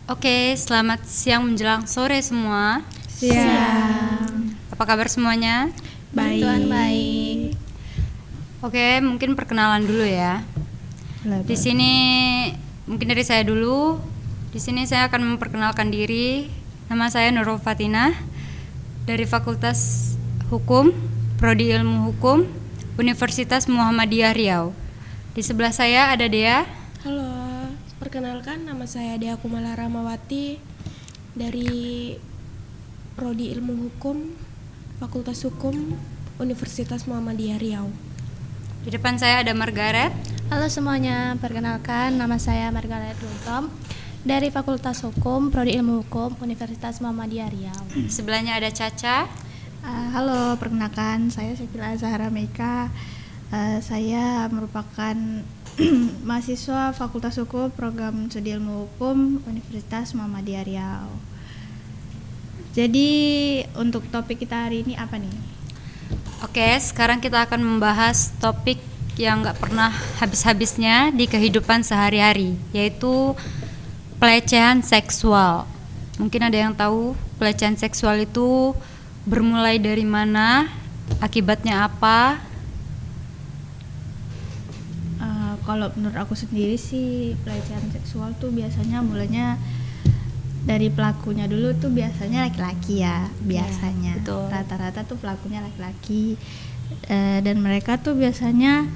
Oke, selamat siang menjelang sore semua. Siang. Apa kabar semuanya? Baik. Tuhan baik. Oke, mungkin perkenalan dulu ya. Di sini mungkin dari saya dulu. Di sini saya akan memperkenalkan diri. Nama saya Nurul Fatinah dari Fakultas Hukum, Prodi Ilmu Hukum, Universitas Muhammadiyah Riau. Di sebelah saya ada Dea. Halo, perkenalkan nama saya Dea Kumala Ramawati dari Prodi Ilmu Hukum, Fakultas Hukum, Universitas Muhammadiyah Riau. Di depan saya ada Margaret. Halo semuanya, perkenalkan nama saya Margaret Luntom dari Fakultas Hukum, Prodi Ilmu Hukum, Universitas Muhammadiyah Riau. Sebelahnya ada Caca. Halo, perkenalkan saya Syakila Zahra Meika. Saya merupakan mahasiswa Fakultas Hukum Program Studi Ilmu Hukum Universitas Muhammadiyah Riau. Jadi untuk topik kita hari ini apa nih? Oke, sekarang kita akan membahas topik yang gak pernah habis-habisnya di kehidupan sehari-hari, yaitu pelecehan seksual. Mungkin ada yang tahu pelecehan seksual itu bermulai dari mana, akibatnya apa? Kalau menurut aku sendiri sih pelecehan seksual tuh biasanya mulanya dari pelakunya dulu tuh biasanya laki-laki ya, biasanya. betul. Rata-rata tuh pelakunya laki-laki, dan mereka tuh biasanya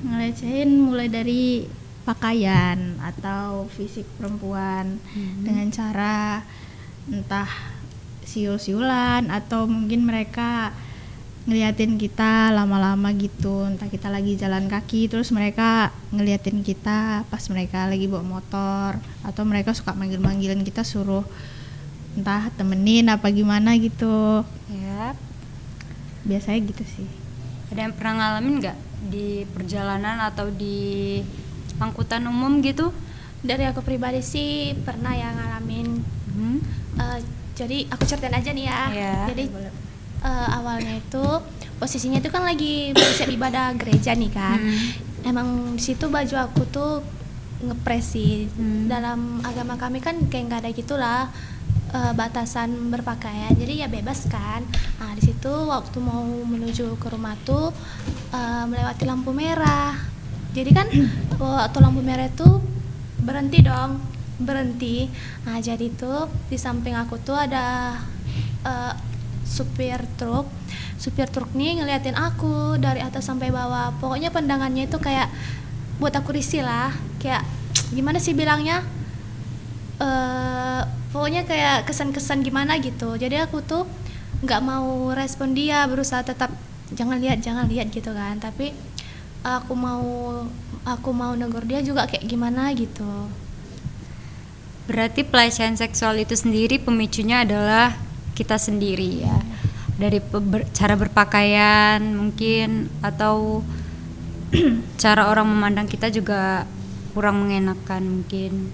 ngelecehin mulai dari pakaian atau fisik perempuan dengan cara entah siul-siulan atau mungkin mereka ngeliatin kita lama-lama gitu, entah kita lagi jalan kaki terus mereka ngeliatin kita pas mereka lagi bawa motor, atau mereka suka manggil-manggilin kita suruh entah temenin apa gimana gitu. Ya, Biasanya gitu sih. ada yang pernah ngalamin nggak di perjalanan atau di angkutan umum gitu? Dari aku pribadi sih pernah ya ngalamin. Jadi aku ceritain aja nih ya. Iya. Jadi awalnya itu posisinya itu kan lagi bersiap ibadah gereja nih kan. Emang di situ baju aku tuh ngepres sih. Dalam agama kami kan kayak nggak ada gitulah batasan berpakaian, jadi ya bebas kan. Nah di situ waktu mau menuju ke rumah tuh melewati lampu merah. Jadi kan waktu lampu merah itu berhenti. Nah jadi tuh di samping aku tuh ada supir truk nih ngeliatin aku dari atas sampai bawah. Pokoknya pandangannya itu kayak buat aku risih lah, kayak gimana sih bilangnya, pokoknya kayak kesan-kesan gimana gitu. Jadi aku tuh nggak mau respon dia, berusaha tetap jangan lihat gitu kan. Tapi aku mau negur dia juga kayak gimana gitu. Berarti pelecehan seksual itu sendiri pemicunya adalah kita sendiri ya, dari cara berpakaian mungkin, atau cara orang memandang kita juga kurang mengenakan mungkin.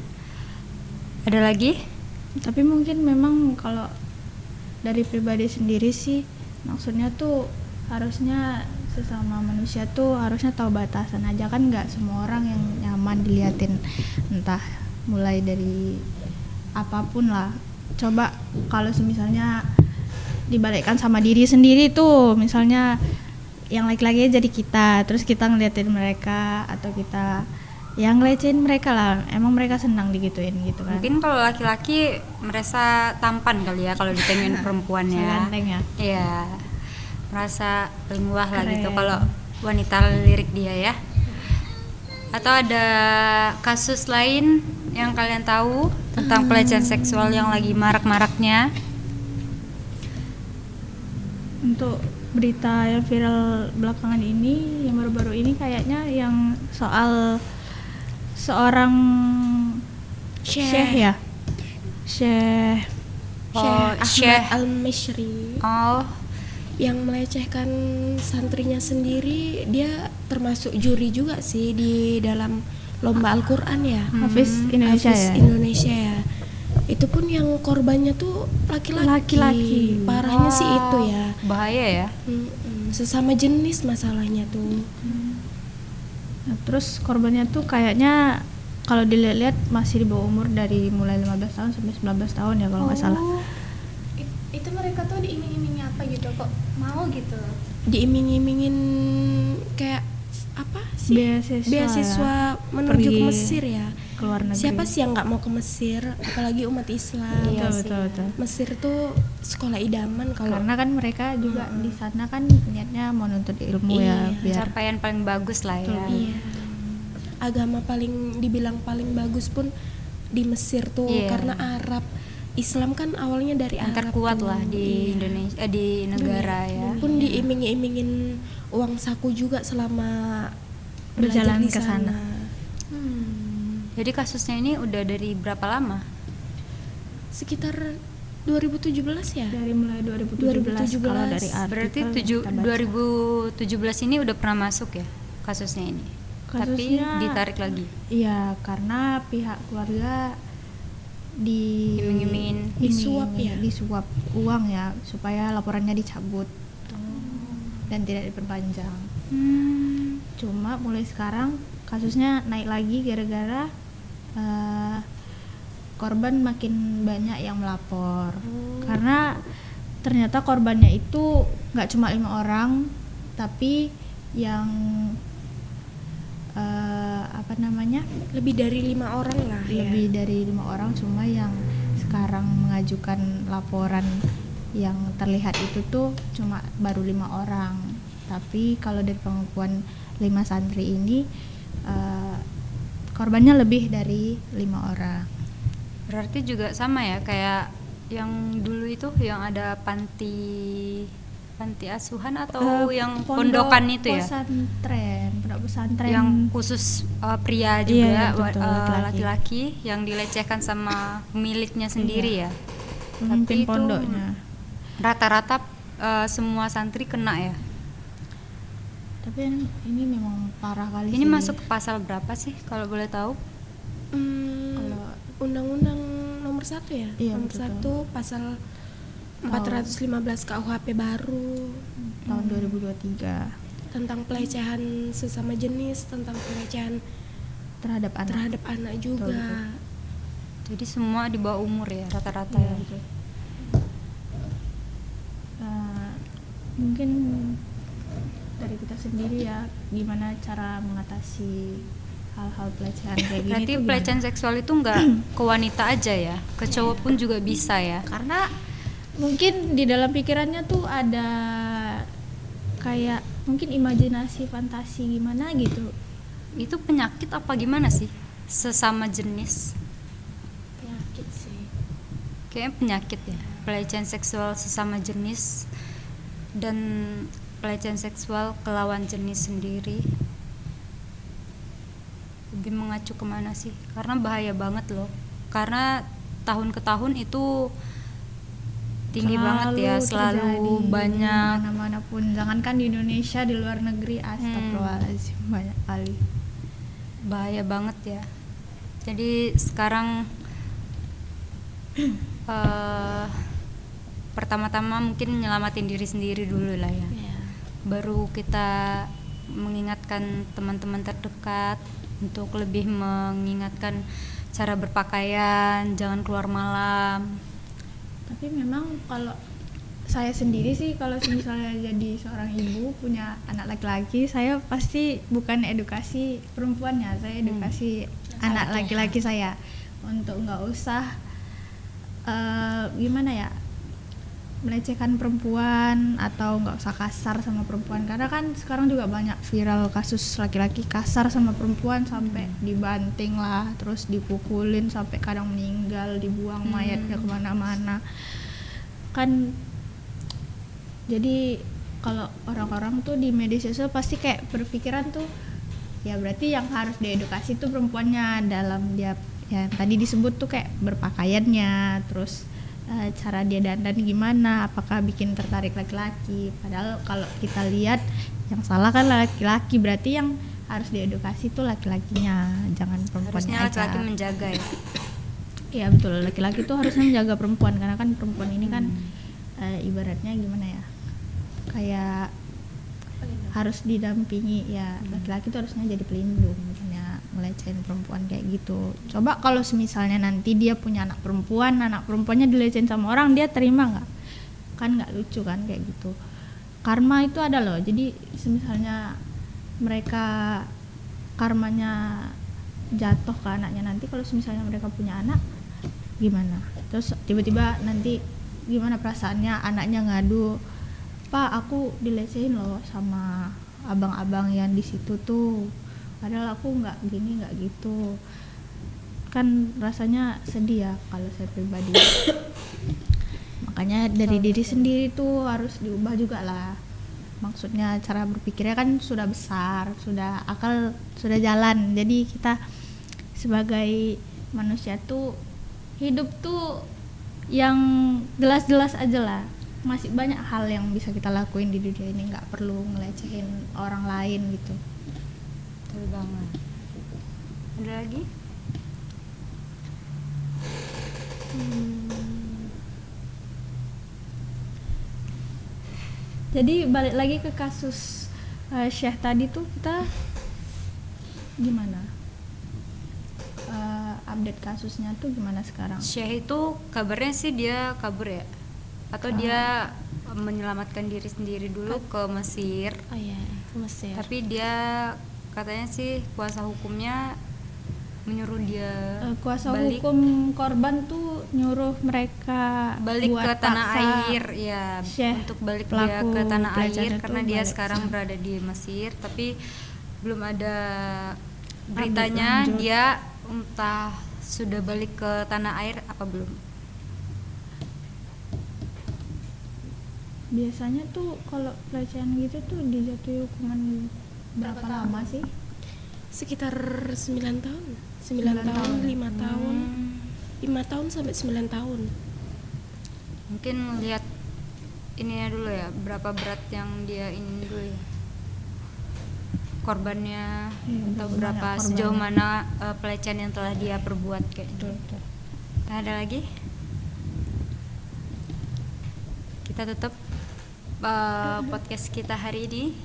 Ada lagi? Tapi mungkin memang kalau dari pribadi sendiri sih maksudnya tuh harusnya sesama manusia tuh harusnya tahu batasan aja kan, nggak semua orang yang nyaman diliatin entah mulai dari apapun lah. Coba kalau misalnya dibalikkan sama diri sendiri tuh, misalnya yang laki-laki jadi kita, terus kita ngeliatin mereka atau kita yang ngelecehin mereka lah, emang mereka senang digituin gitu kan. Mungkin kalau laki-laki merasa tampan kali ya kalau ditengin perempuan ya. Ganteng ya. Iya, merasa paling wah lah Keren. gitu kalau wanita lirik dia ya. Atau ada kasus lain yang kalian tahu tentang pelecehan seksual yang lagi marak-maraknya? Untuk berita yang viral belakangan ini, yang baru-baru ini kayaknya yang soal seorang syekh ya, Syekh Syekh Ahmad Al-Mishri Oh, yang melecehkan santrinya sendiri. Dia termasuk juri juga sih di dalam lomba Al-Quran ya, Hafiz Indonesia Hafiz ya. Indonesia ya. Itu pun yang korbannya tuh laki-laki. Laki-laki. Parahnya sih itu ya. bahaya ya. Sesama jenis masalahnya tuh. Nah, terus korbannya tuh kayaknya kalau dilihat masih di bawah umur, dari mulai 15 tahun sampai 19 tahun ya kalau nggak salah. Itu mereka tuh diiming-imingi apa gitu kok mau gitu? Diiming-imingin kayak apa sih? Beasiswa menuju ke Mesir ya. Ke luar negeri. Siapa sih yang nggak mau ke Mesir? Apalagi umat Islam. Iya betul. Mesir tuh sekolah idaman kalau Karena kan mereka juga di sana kan niatnya mau nuntut ilmu Iya, ya, biar Pencapaian paling bagus lah ya. iya. Agama paling dibilang paling bagus pun di Mesir tuh Iya. karena Arab. Islam kan awalnya dari Yang Arab terkuat tuh. lah di Iya. Indonesia, di negara ya. Pun diiming-imingin uang saku juga selama belajar Berjalan di ke sana. Jadi kasusnya ini udah dari berapa lama? Sekitar 2017 ya? dari mulai 2017 kalau dari artikel Berarti kita baca. 2017 ini udah pernah masuk ya kasusnya ini. Tapi Kasusnya- ditarik lagi. Iya, karena pihak keluarga Iming-imingin. Disuap ya? disuap uang ya supaya laporannya dicabut dan tidak diperpanjang. Cuma mulai sekarang kasusnya naik lagi gara-gara korban makin banyak yang melapor. Karena ternyata korbannya itu nggak cuma 5 orang, tapi yang apa namanya, Lebih dari 5 orang lah ya. lebih dari 5 orang. Cuma yang sekarang mengajukan laporan yang terlihat itu tuh cuma baru 5 orang. Tapi kalau dari pengakuan 5 santri ini korbannya lebih dari 5 orang. Berarti juga sama ya kayak yang dulu itu yang ada panti asuhan atau yang pondokan itu ya? Pondok pesantren Yang khusus pria Iya, juga, betul, laki-laki. laki-laki yang dilecehkan sama pemiliknya sendiri ya. pemimpin Tapi itu pondoknya. Rata-rata semua santri kena ya. Tapi ini memang parah kali Ini sih. masuk ke pasal berapa sih kalau boleh tahu? Kalau Undang-undang nomor 1 ya? Iya, Nomor betul. 1 pasal 415 KUHP baru tahun 2023 tentang pelecehan sesama jenis, tentang pelecehan terhadap anak. terhadap anak juga. Betul. Jadi semua di bawah umur ya rata-rata Iya, ya. betul. Mungkin dari kita sendiri ya, gimana cara mengatasi hal-hal pelecehan kayak gini. Berarti tuh gimana? pelecehan seksual itu nggak ke wanita aja ya, ke cowok pun juga bisa ya. Karena mungkin di dalam pikirannya tuh ada kayak mungkin imajinasi fantasi gimana gitu. Itu penyakit apa gimana sih? Sesama jenis. Penyakit sih. Kayaknya penyakit ya. Pelecehan seksual sesama jenis dan pelecehan seksual ke lawan jenis sendiri. Lebih mengacu kemana sih? Karena bahaya banget loh. Karena tahun ke tahun itu tinggi banget ya, selalu terjadi banyak. mana-mana pun, jangankan di Indonesia, di luar negeri, astagfirullahaladzim, banyak kali. Bahaya banget ya. Jadi sekarang pertama-tama mungkin nyelamatin diri sendiri dulu lah ya. Baru kita mengingatkan teman-teman terdekat untuk lebih mengingatkan cara berpakaian, jangan keluar malam. Tapi memang kalau saya sendiri sih, kalau misalnya jadi seorang ibu punya anak laki-laki, saya pasti bukan edukasi perempuannya, saya edukasi anak laki-laki saya untuk nggak usah gimana ya, melecehkan perempuan atau nggak usah kasar sama perempuan. Karena kan sekarang juga banyak viral kasus laki-laki kasar sama perempuan sampai dibanting lah, terus dipukulin sampai kadang meninggal, dibuang mayatnya kemana-mana kan. Jadi kalau orang-orang tuh di media sosial pasti kayak berpikiran tuh ya berarti yang harus diedukasi tuh perempuannya dalam dia ya tadi disebut tuh kayak berpakaiannya, terus cara dia dandan gimana, apakah bikin tertarik laki-laki. Padahal kalau kita lihat yang salah kan laki-laki, berarti yang harus diedukasi tuh laki-lakinya, jangan perempuannya Harusnya aja. laki-laki menjaga ya. Iya betul, laki-laki tuh harusnya menjaga perempuan, karena kan perempuan ini kan ibaratnya gimana ya, kayak harus didampingi ya. Laki-laki tuh harusnya jadi pelindung, misalnya ngelecehin perempuan kayak gitu. Coba kalau misalnya nanti dia punya anak perempuannya dilecehin sama orang, dia terima nggak? Kan nggak lucu kan kayak gitu. Karma itu ada loh, jadi misalnya mereka karmanya jatuh ke anaknya nanti, kalau misalnya mereka punya anak gimana? Terus tiba-tiba nanti gimana perasaannya anaknya ngadu, "Pak, aku dilecehin loh sama abang-abang yang di situ tuh, padahal aku nggak gini nggak gitu." Kan rasanya sedih ya kalau saya pribadi. Makanya dari diri sendiri tuh harus diubah juga lah. Maksudnya cara berpikirnya kan sudah besar, sudah akal sudah jalan. Jadi kita sebagai manusia tuh hidup tuh yang jelas-jelas aja lah. Masih banyak hal yang bisa kita lakuin di dunia ini, nggak perlu ngelecehin orang lain gitu. Betul banget. Ada lagi? Jadi balik lagi ke kasus Syekh tadi tuh, kita gimana? Update kasusnya tuh gimana sekarang? Syekh itu kabarnya sih dia kabur ya, atau dia menyelamatkan diri sendiri dulu ke Mesir. Oh iya, ke Mesir. Tapi dia katanya sih kuasa hukumnya menyuruh dia Kuasa balik, hukum korban tuh nyuruh mereka balik buat ke tanah paksa air ya, Syekh untuk balik dia pelaku ke tanah pelecehan air itu karena dia balik. sekarang berada di Mesir, tapi belum ada beritanya lanjut. dia entah sudah balik ke tanah air apa belum. Biasanya tuh kalau pelecehan gitu tuh dijatuhi hukuman berapa lama sih? Sekitar 9 tahun. 9 tahun, 5 tahun. 5 tahun sampai 9 tahun. Mungkin lihat ininya dulu ya, berapa berat yang dia ini dulu ya, korbannya, atau berapa sejauh mana pelecehan yang telah dia perbuat kayak gitu. Ada lagi? Kita tutup podcast kita hari ini.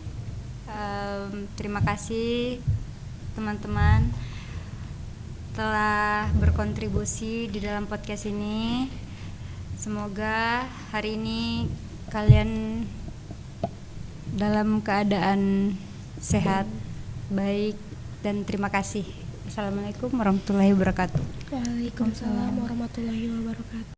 Terima kasih teman-teman telah berkontribusi di dalam podcast ini. Semoga hari ini kalian dalam keadaan sehat, baik, dan terima kasih. Assalamualaikum warahmatullahi wabarakatuh. Waalaikumsalam warahmatullahi wabarakatuh.